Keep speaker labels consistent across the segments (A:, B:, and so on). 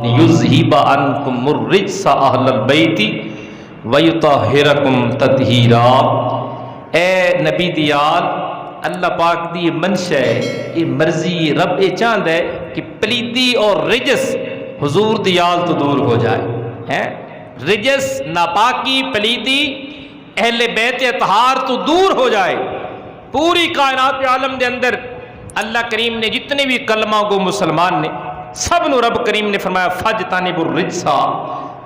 A: یذہب عنکم الرجس اہل البیت ویطہرکم تطہیرا۔ اے نبی دی آل، اللہ پاک دی منشا ہے، یہ مرضی رب یہ چاہتا ہے کہ پلیدی اور رجس حضور دی آل تو دور ہو جائے۔ رجس، ناپاکی، پلیدی اہل بیت اطہار تو دور ہو جائے۔ پوری کائنات عالم دے اندر اللہ کریم نے جتنے بھی کلمہ گو مسلمان نے سب نو رب کریم نے فرمایا فَاجْتَنِبُوا الرِّجْسَ،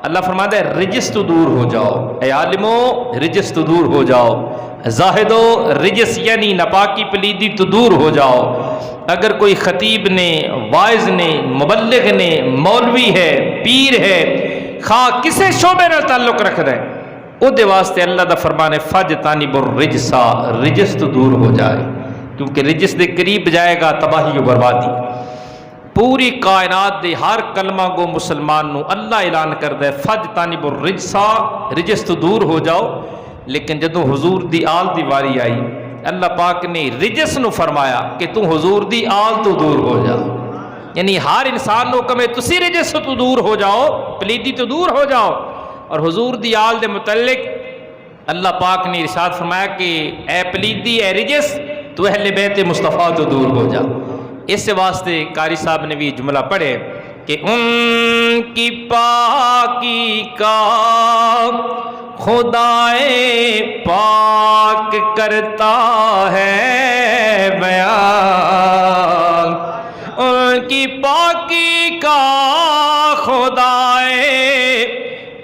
A: اللہ فرماتا ہے رجس تو دور ہو جاؤ، اے عالمو رجس تو دور ہو جاؤ، زاہدو رجس یعنی ناپاکی پلیدی تو دور ہو جاؤ۔ اگر کوئی خطیب نے، واعظ نے، مبلغ نے، مولوی ہے، پیر ہے، خواہ کسے شعبے نال تعلق رکھدا ہے، او دے واسطے اللہ دا فرمان ہے فَاجْتَنِبُوا الرِّجْسَ، رجس تو دور ہو جائے، کیونکہ رجس دے قریب جائے گا تباہی و بربادی۔ پوری کائنات دے ہر کلمہ گو مسلمان نو اللہ اعلان کردہ ہے فَاجْتَنِبُوا الرِّجْسَ، رجس تو دور ہو جاؤ۔ لیکن جدوں حضور دی آل دی واری آئی، اللہ پاک نے رجس نو فرمایا کہ تو حضور دی آل تو دور ہو جا، یعنی ہر انسان نو کمے تسی رجس تو دور ہو جاؤ، پلیدی تو دور ہو جاؤ۔ اور حضور دی آل دے متعلق اللہ پاک نے ارشاد فرمایا کہ اے پلیدی، اے رجس، تو اہل بیت مصطفیٰ تو دور ہو جا۔ اس واسطے قاری صاحب نے بھی جملہ پڑھے کہ ان کی پاکی کا خدائے پاک کرتا ہے بیان، ان کی پاکی کا خدائے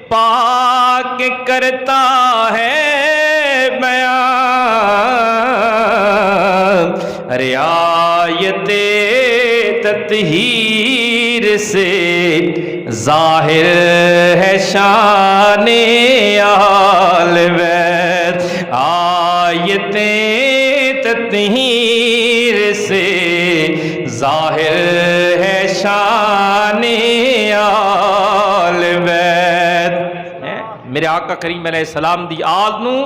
A: پاک کرتا ہے بیان۔ رعایت تطہیر سے ظاہر ہے شان آل بیت، آیت تطہیر سے ظاہر ہے شان آل بیت۔ میرے آقا کریم علیہ السلام دی آل نو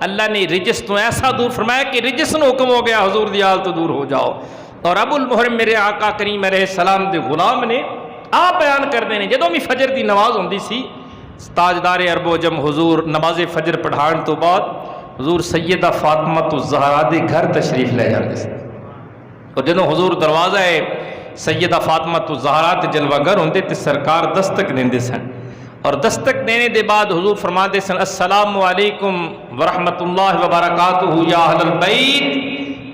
A: اللہ نے رجس تو ایسا دور فرمایا کہ رجس نو حکم ہو گیا حضور دی آل تو دور ہو جاؤ۔ اور ابو المحرم میرے آقا کریم علیہ السلام دے غلام نے آپ بیان کر دینے جدوں بھی فجر دی نماز ہوندی سی، تاجدار عرب و عجم حضور نماز فجر پڑھان تو بعد حضور سیدہ فاطمہ الزہرا دے گھر تشریف لے جاندے سن، اور جدوں حضور دروازہ ہے سیدہ فاطمہ الزہرا تے جلوہ گر ہوندے تے سرکار دستک دیندے سن، اور دستک دینے دے بعد حضور فرماندے سن السلام علیکم ورحمۃ اللہ وبرکاتہ یا اہل البیت،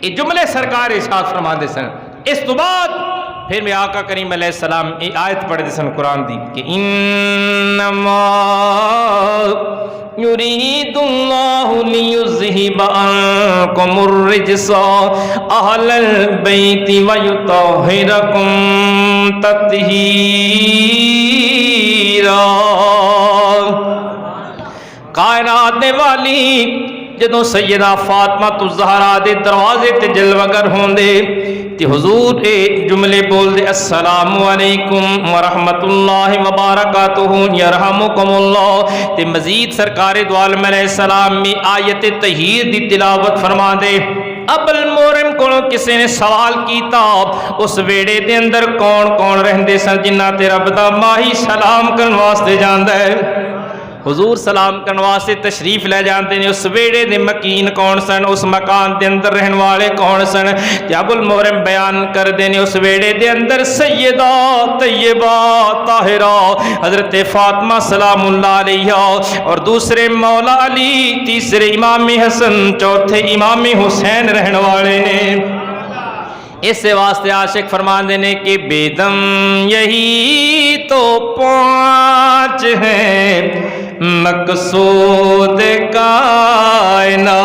A: یہ جملے سرکار ارشاد فرماندے سن۔ اس تو بعد پھر میں آقا کریم علیہ السلام یہ آیت پڑھتے سن قرآن دی کہ انما یرید اللہ لیذہب عنکم الرجس اہل البیت ویطہرکم تطہیرا۔ کائنات نے والی جدوں سیدہ فاطمہ الزہرا دے دروازے تے جلوہ گر ہوندے تے حضور اے جملے بول دے السلام علیکم ورحمت اللہ وبرکاتہ یرحمکم اللہ، تے مزید سرکار دو عالم علیہ السلام میں آیت تطہیر دی تلاوت فرما دے۔ ابو المحرم کو کسی نے سوال کیتا اس ویڑے دے اندر کون کون رہندے سن جنہاں تے رب دا ماہی سلام کرن واسطے جاندا ہے؟ حضور سلام کرنے واسطے تشریف لے جانتے ہیں، اس ویڑے دے مکین کون سن، اس مکان دے اندر رہن والے کون سن؟ ابو المحرم بیان کر دینے اس ویڑے دے اندر سیدہ طیبہ طاہرہ حضرت فاطمہ سلام اللہ علیہ، اور دوسرے مولا علی، تیسرے امام حسن، چوتھے امام حسین رہن والے نے۔ اس واسطے عاشق فرمان دینے کہ بیدم یہی تو پانچ ہیں مقصود کائنات،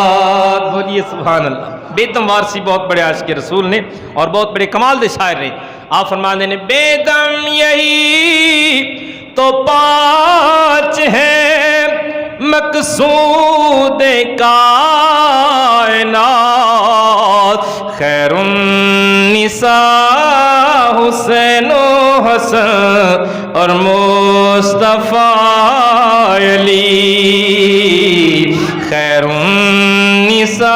A: بولیے سبحان اللہ۔ بیدم وارسی بہت بڑے عاشق رسول نے اور بہت بڑے کمال دے شاعر نے، آپ فرمان دینے بیدم یہی تو پانچ ہیں مقصود کائنات، خیر النساء حسین و حسن اور مصطفیٰ علی، خیر النساء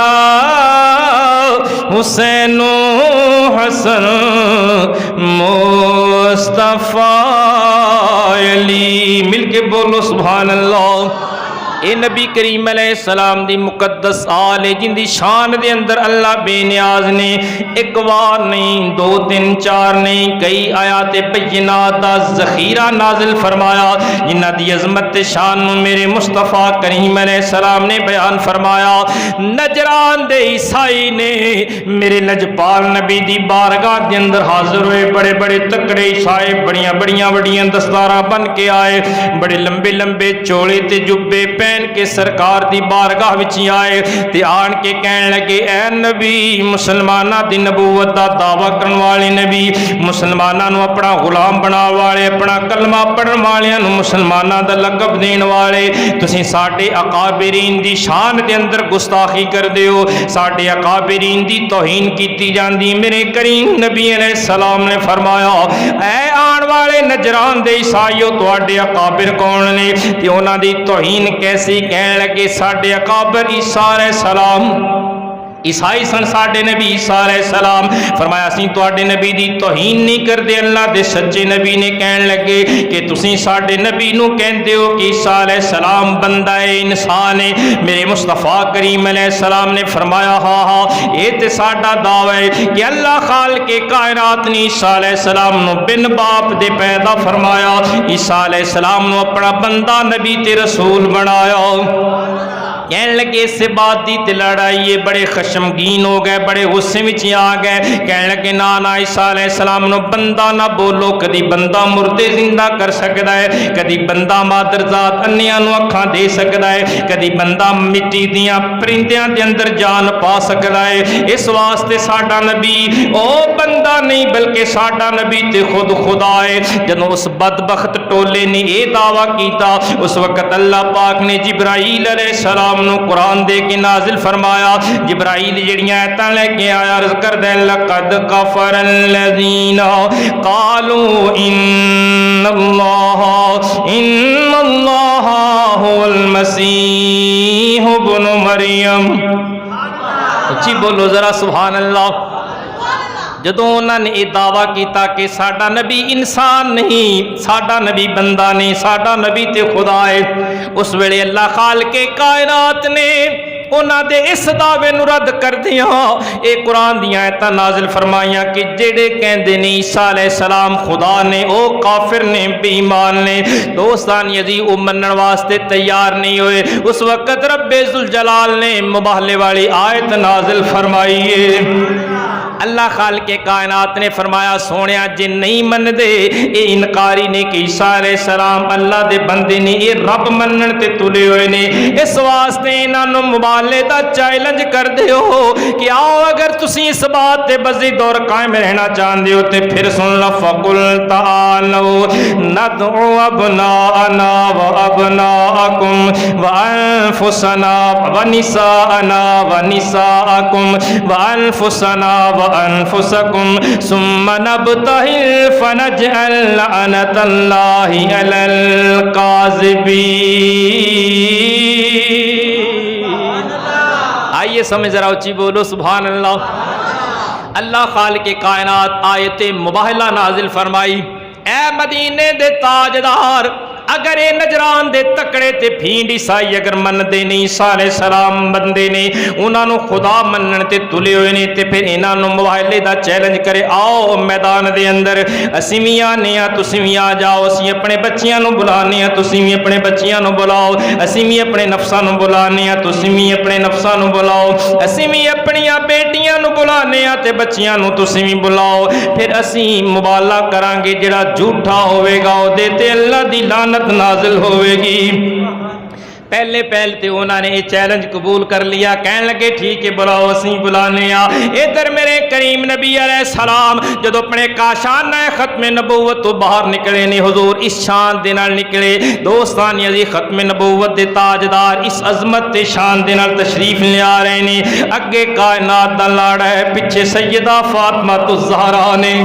A: حسین و حسن مصطفیٰ بولو سبحان اللہ۔ اے نبی کریم علیہ السلام دی مقدس آل جن دی شان دے اندر اللہ بے نیاز نے ایک بار نہیں، دو تین چار نہیں، کئی آیات بینات دا ذخیرہ نازل فرمایا جنہ دی عظمت شان میرے مصطفیٰ کریم علیہ السلام نے بیان فرمایا۔ نجران دے عیسائی نے میرے لجپال نبی دی بارگاہ دے اندر حاضر ہوئے، بڑے بڑے تکڑے عیسائی بڑیاں بڑیاں بڑیاں دستاراں بن کے آئے، بڑے لمبے لمبے چوڑے تے جبے پہن کے سرکار دی بارگاہ وچ آئے تے آن کے کہن لگے اے نبی، مسلماناں دی نبوت دا دعویٰ کرن والے نبی، مسلماناں نو اپنا غلام بنا والے، اپنا کلمہ پڑھن والیاں نو مسلماناں دا لقب دین والے، تسی ساڈے اکابرین دی شان دے اندر گستاخی کر دیو، ساڈے اکابرین دی توہین کیتی جاندی۔ میرے کریم نبی علیہ السلام نے فرمایا اے آن والے نجران دے عیسائیو، تواڈے اکابر کون نے؟ تے انہاں دی توہین کیسی؟ کہنے لگے ساڈے اکابر عیسیٰ علیہ السلام، عیسائی سن ساڈے نبی عیسیٰ علیہ السلام۔ فرمایا اسی تواڈے نبی دی توہین نہیں کردے، اللہ دے سچے نبی نے کہن لگے کہ تسی ساڈے نبی نو کہندے ہو کہ عیسیٰ علیہ السلام بندہ ہے، انسان ہے۔ میرے مصطفیٰ کریم علیہ السلام نے فرمایا ہاں ہاں اے تے ساڈا دعویٰ ہے کہ اللہ خالق کائنات نے عیسیٰ علیہ السلام نو بن باپ دے پیدا فرمایا، عیسیٰ علیہ السلام نو اپنا بندہ نبی تے رسول بنایا۔ کہنے لگے اس سے بات دی تے لڑائی، بڑے خشمگین ہو گئے، بڑے غصے وچ آ گئے، کہنے لگے نا نا عیسیٰ علیہ السلام نو بندہ نہ بولو، کدی بندہ مردے زندہ کر سکتا ہے، کدی بندہ مادرزاد انیاں نو اکھاں دے سکتا ہے، کدی بندہ مٹی دیاں پرندیاں دے اندر جان پا سکتا ہے۔ اس واسطے ساڈا نبی او بندہ نہیں بلکہ ساڈا نبی تے خود خدا ہے۔ جدوں اس بدبخت ٹولے نے اے دعویٰ کیتا، اس وقت اللہ پاک نے جبرائیل علیہ السلام نو قرآن دے کے نازل فرمایا۔ جبرائیل جڑیاں ایتاں لے کے آیا، عرض کر دے لقد کفر الذین قالوا ان اللہ هو المسیح ابن مریم۔ اچھی بولو ذرا سبحان اللہ۔ جدوں انہوں نے یہ دعویٰ کیتا کہ ساڈا نبی انسان نہیں، ساڈا نبی بندہ نہیں، ساڈا نبی تے خدا ہے، اس ویلے اللہ خالق کائنات نے انہاں دے اس دعوے نو رد کر دیا، اے قرآن دیاں ایتاں نازل فرمائیاں کہ جڑے کہندے نے عیسیٰ علیہ السلام خدا نے او کافر نے، بے ایمان نے۔ دوستان یزی او منن واسطے تیار نہیں ہوئے، اس وقت رب ذوالجلال نے مباہلے والی آیت نازل فرمائی ہے۔ اللہ خالق کائنات نے فرمایا سونیا جے نہیں من دے اے انکاری نے کہ عیسیٰ علیہ السلام اللہ دے بندے نے، اے رب منن تے تلے ہوئے نے، اس واسطے انہاں نو مبالے دا چیلنج کر دے ہو کہ آؤ اگر تسی اس بات تے بزید اور قائم رہنا چاہندے ہو تے پھر سن لو فقل تعالوا ندعو ابناءنا وابناءکم وانفسنا ونساءنا ونساءکم وانفسنا وانفسکم ثم نبتہل فنجعل لعنت اللہ علی الکاذبین۔ آئیے سمجھ ذرا اچھی بولو سبحان اللہ۔ اللہ خالق کائنات آیت مباہلہ نازل فرمائی، اے مدینے دے تاجدار، اگر اے نجران دے تکڑے تے بھینڈ عیسائی اگر من دے نہیں عیسیٰ علیہ السلام بندے نے، انہاں نو خدا منن تے تلے ہوئے نے، تے پھر انہاں نو مباہلے دا چیلنج کرے آؤ میدان دے اندر، اسی بھی آنے ہاں تسی بھی آ جاؤ، اسی اپنے بچیاں نو بلانے ہاں تسی بھی اپنے بچیاں نو بلاؤ، اسی بھی اپنے نفساں نو بلانے ہاں تسی بھی اپنے نفساں نو بلاؤ، اسی بھی اپنیاں بیٹیاں نو بلانے ہاں تے بچیاں نو تسی بھی بلاؤ، پھر اسی مبالہ کران گے، جڑا جھوٹا ہوئے گا او دے تے اللہ دی لعنت نازل ہوئے گی۔ پہلے تے انہوں نے یہ چیلنج قبول کر لیا، کہنے لگے ٹھیک ہے بلاؤ اسی بلانے آ۔ ادھر میرے کریم نبی علیہ السلام جدو اپنے کاشانہ ختم نبوت تو باہر نکلے نے، حضور اس شان دے نال نکلے۔ دوستان یزی ختم نبوت دے تاجدار اس عظمت تے شان دے نال تشریف لے آ رہے نے، اگے کائنات دا لاڑا ہے، پیچھے سیدہ فاطمہ الزہرا نے،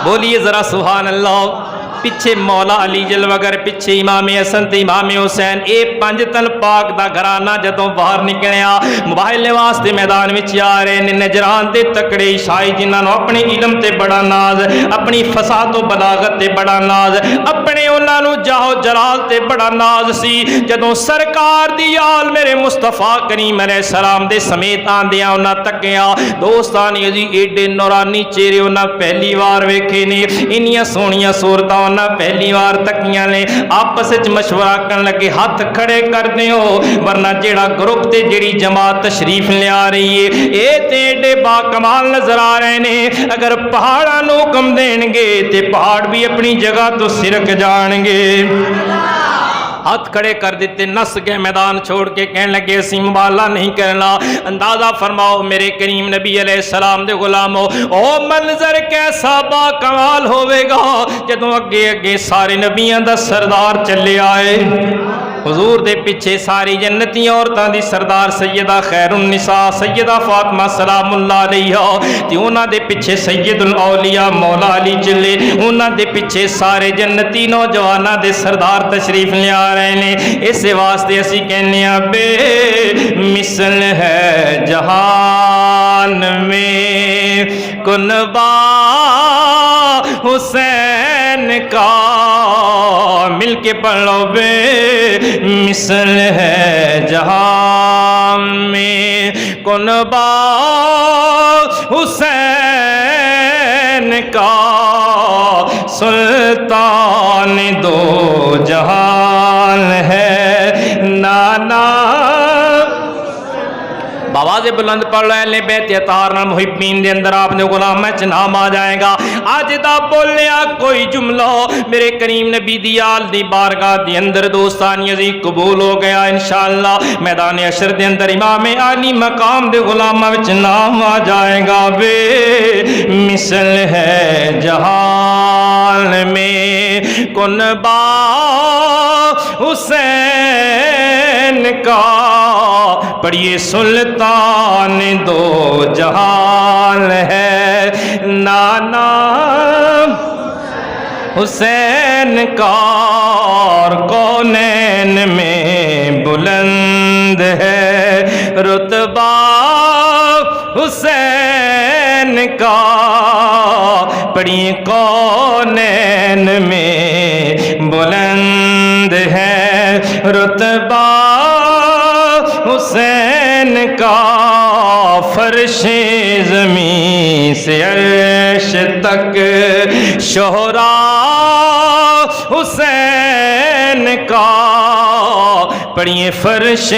A: بولیے ذرا سبحان اللہ۔ پیچھے مولا علی جلوگر پیچھے امام حسن تے امام حسین اے پنج تن پاک دا گھرانہ جدوں باہر نکلیا مباہلے واسطے میدان وچ آ رہے نے نجران دے تکڑے عیسائی جنہاں نوں اپنے علم تے بڑا ناز اپنی فصاحت و بلاغت تے بڑا ناز اپنے انہاں نوں جاہ و جلال تے بڑا ناز سی جدوں سرکار دی آل میرے مصطفیٰ کریم علیہ السلام دے سمیت آندیاں انہاں تکیاں دوستانی عزیز ایڈے نورانی چہرے انہاں پہلی بار ویکھے نے انیاں سونیاں صورتاں انہاں پہلی بار تکیاں نے آپس وچ مشورہ کرن لگے ہاتھ کھڑے کر دیو ورنہ جیڑا گروپ تے جیڑی جماعت تشریف لے آ رہی ہے اے تے ایڈے با کمال نظر آ رہے نے اگر پہاڑاں نوں حکم دین گے تے پہاڑ بھی اپنی جگہ تو سرک جان گے ہاتھ کھڑے کر دیتے نس کے میدان چھوڑ کے کہنے لگے اسی مبالہ نہیں کرنا اندازہ فرماؤ میرے کریم نبی علیہ السلام دے غلامو او منظر کیسا با کمال ہوئے گا جدوں اگے اگے سارے نبیاں دا سردار چلے آئے حضور دے پیچھے ساری جنتی عورتاں دی سردار سیدہ خیر النساء سیدہ فاطمہ سلام اللہ علیہا تے انہاں دے پیچھے سید الاولیاء مولا علی چلے انہاں دے پیچھے سارے جنتی نوجواناں دے سردار تشریف لے آ رہے ہیں اس واسطے اسی کہنے ہیں بے مثل ہے جہان میں کنبا حسین کا مل کے پڑھ لو بے مثل ہے جہان میں کنبا حسین کا سلطان دو جہان ہے نانا باواز بلند پڑھ لے لے بیت اطہار نال محبین دے اندر آپ نے غلام میں نام آ جائے گا آج دا بولیا کوئی جملہ میرے کریم نبی دی آل دی بارگاہ دی اندر دوستانی عزیز قبول ہو گیا انشاءاللہ میدان حشر دے اندر امام عالی مقام دے غلامہ وچ نام آ جائے گا بے مثل ہے جہان میں کنبا حسین کا پڑھیے سلطان دو جہان ہے نانا حسین کا اور کونین میں بلند ہے رتبہ حسین کا پڑھیے کونین میں بلند ہے رتبہ حسین کا فرش زمین سے عرش تک شہرا حسین کا پڑھیے فرش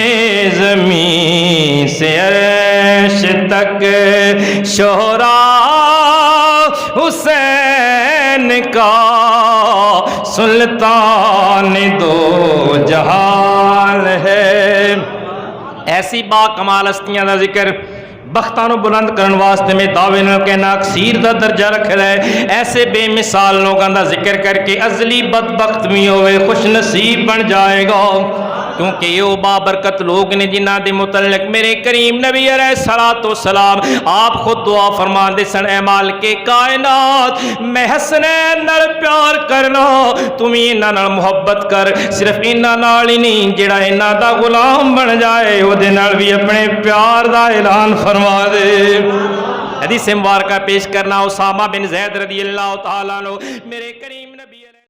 A: زمین سے عرش تک شہرا حسین کا سلطان دو جہان ہے ایسی با کمال ہستیاں دا ذکر بختانو بلند کرن واسطے میں دعوے نہ کہنا اکثیر دا درجہ رکھ لے ایسے بے مثال لوگاں دا ذکر کر کے ازلی بدبخت بھی ہوئے خوش نصیب بن جائے گا کیونکہ یہ بابرکت لوگ نے جنہ دے متعلق میرے کریم نبی علیہ السلام آپ خود دعا فرمان دے سن اے مالک کائنات میں حسنین نال پیار کرنا تمہیں انہاں نال محبت کر صرف انہاں نال ہی نہیں جڑا انہاں دا غلام بن جائے وہ دے نال بھی اپنے پیار دا اعلان فرما دے حدیث مبارکہ پیش کرنا اسامہ بن زید رضی اللہ تعالیٰ عنہ میرے کریم نبی